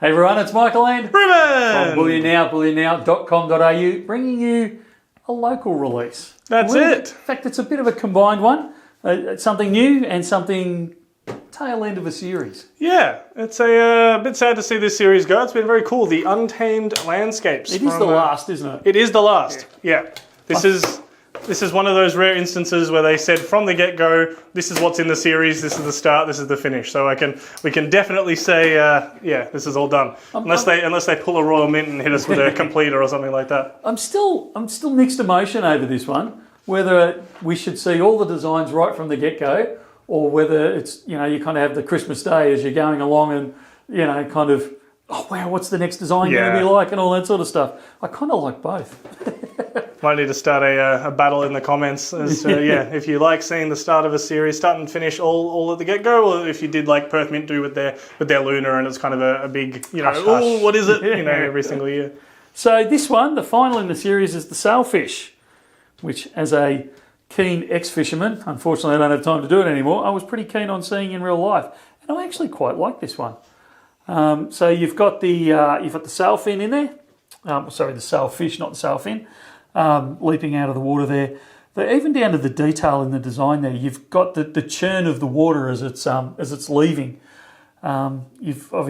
Hey everyone, it's Michael and Reuben! from Bullion Now, bullionnow.com.au, bringing you a local release. That's it. In fact, it's a bit of a combined one. It's something new and something tail end of a series. Yeah, it's a bit sad to see this series go. It's been very cool. The Untamed Landscapes. It is the last, isn't it? It is the last. Yeah. This is one of those rare instances where they said from the get-go, this is what's in the series, this is the start, this is the finish. So we can definitely say, yeah, this is all done. Unless they pull a Royal Mint and hit us with a completer or something like that. I'm still mixed emotion over this one. Whether we should see all the designs right from the get-go, or whether it's, you kind of have the Christmas Day as you're going along and, kind of, oh wow, what's the next design going to be like and all that sort of stuff. I kind of like both. Might need to start a battle in the comments as to, if you like seeing the start of a series, start and finish all at the get-go, or if you did like Perth Mint do with their Lunar and it's kind of a big, oh, what is it, every single year. So this one, the final in the series, is the Sailfish, which as a keen ex-fisherman, unfortunately I don't have time to do it anymore, I was pretty keen on seeing in real life. And I actually quite like this one. So you've got the sailfin in there. Sorry, the sailfish, not the sailfin. Leaping out of the water there. But even down to the detail in the design there, you've got the churn of the water as it's leaving. We've got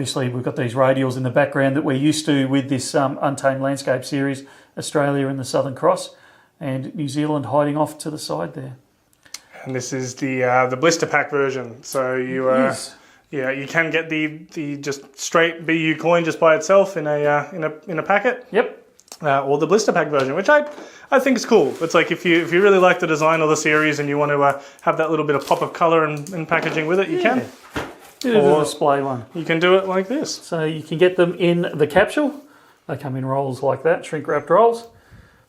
these radials in the background that we're used to with this Untamed Landscape series, Australia and the Southern Cross, and New Zealand hiding off to the side there. And this is the blister pack version. So you can get the just straight BU coin just by itself in a packet. Yep. Or the blister pack version, which I think is cool. It's like if you really like the design of the series and you want to have that little bit of pop of colour and packaging with it, you can. Or a display one. You can do it like this. So you can get them in the capsule. They come in rolls like that, shrink wrapped rolls.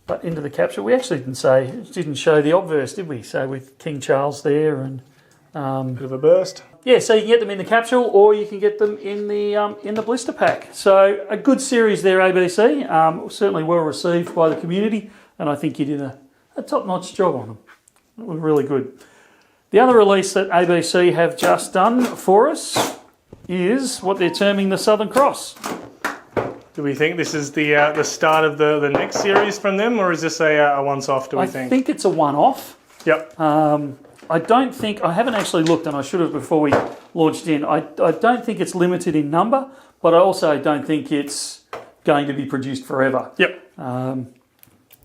But into the capsule, we actually didn't show the obverse, did we? So with King Charles there and bit of a burst. Yeah, so you can get them in the capsule, or you can get them in the blister pack. So a good series there, ABC. Certainly well received by the community, and I think you did a top-notch job on them. It was really good. The other release that ABC have just done for us is what they're terming the Southern Cross. Do we think this is the start of the next series from them, or is this a once-off, do we think? I think it's a one-off. Yep. I haven't actually looked, and I should have before we launched in. I don't think it's limited in number, but I also don't think it's going to be produced forever. Yep.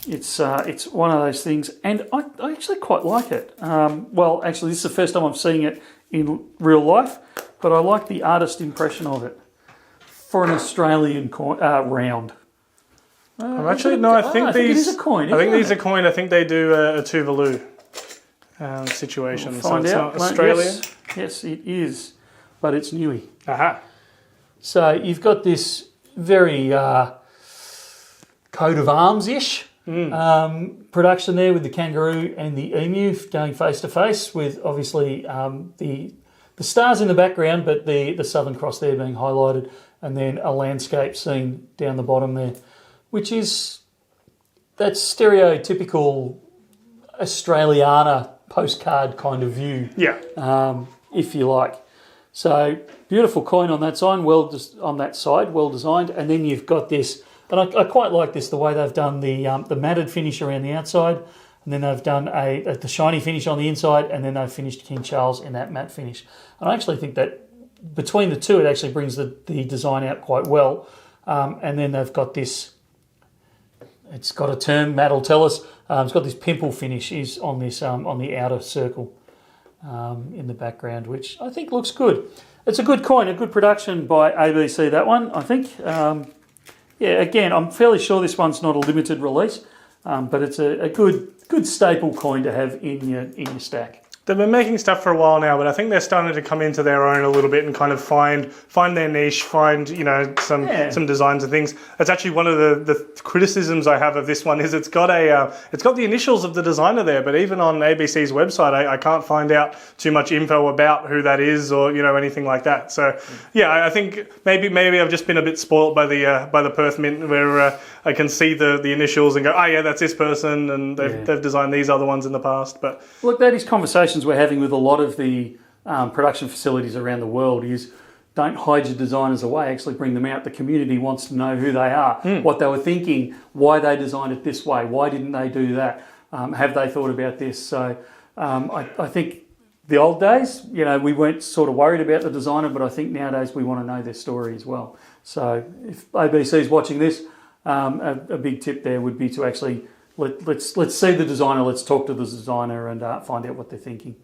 It's one of those things, and I actually quite like it. Well, actually, this is the first time I'm seeing it in real life, but I like the artist impression of it for an Australian round. I think it is a coin. I think these are coin. I think they do a Tuvalu situation. We'll find out. It's not Australian? Yes, it is, but it's Newy. Aha. So you've got this very coat of arms-ish production there with the kangaroo and the emu going face to face with obviously the stars in the background, but the Southern Cross there being highlighted, and then a landscape scene down the bottom there, which is that stereotypical Australiana postcard kind of view, if you like. So beautiful coin on that side, well designed, and then you've got this, and I quite like this, the way they've done the matted finish around the outside, and then they've done the shiny finish on the inside, and then they've finished King Charles in that matte finish. And I actually think that between the two, it actually brings the design out quite well. And then they've got this. It's got a term, Matt will tell us. It's got this pimple finish is on this on the outer circle in the background, which I think looks good. It's a good coin, a good production by ABC, that one, I think. Again, I'm fairly sure this one's not a limited release, but it's a good staple coin to have in your stack. They've been making stuff for a while now, but I think they're starting to come into their own a little bit and kind of find their niche, find some designs and things. That's actually one of the criticisms I have of this one is it's got the initials of the designer there, but even on ABC's website, I can't find out too much info about who that is or anything like that. So I think maybe I've just been a bit spoilt by the Perth Mint, where I can see the initials and go, oh yeah, that's this person, and they've designed these other ones in the past. But look, that is conversations we're having with a lot of the production facilities around the world. Is don't hide your designers away, actually bring them out. The community wants to know who they are, what they were thinking, why they designed it this way, why didn't they do that, have they thought about this? So I think the old days, you know, we weren't sort of worried about the designer, but I think nowadays we want to know their story as well. So if ABC is watching this, a big tip there would be to actually let's see the designer, let's talk to the designer and find out what they're thinking.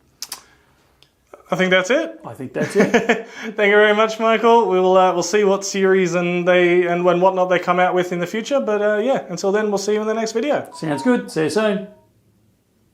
I think that's it. I think that's it. Thank you very much, Michael. We'll see what series and whatnot they come out with in the future. But yeah, until then, we'll see you in the next video. Sounds good. See you soon.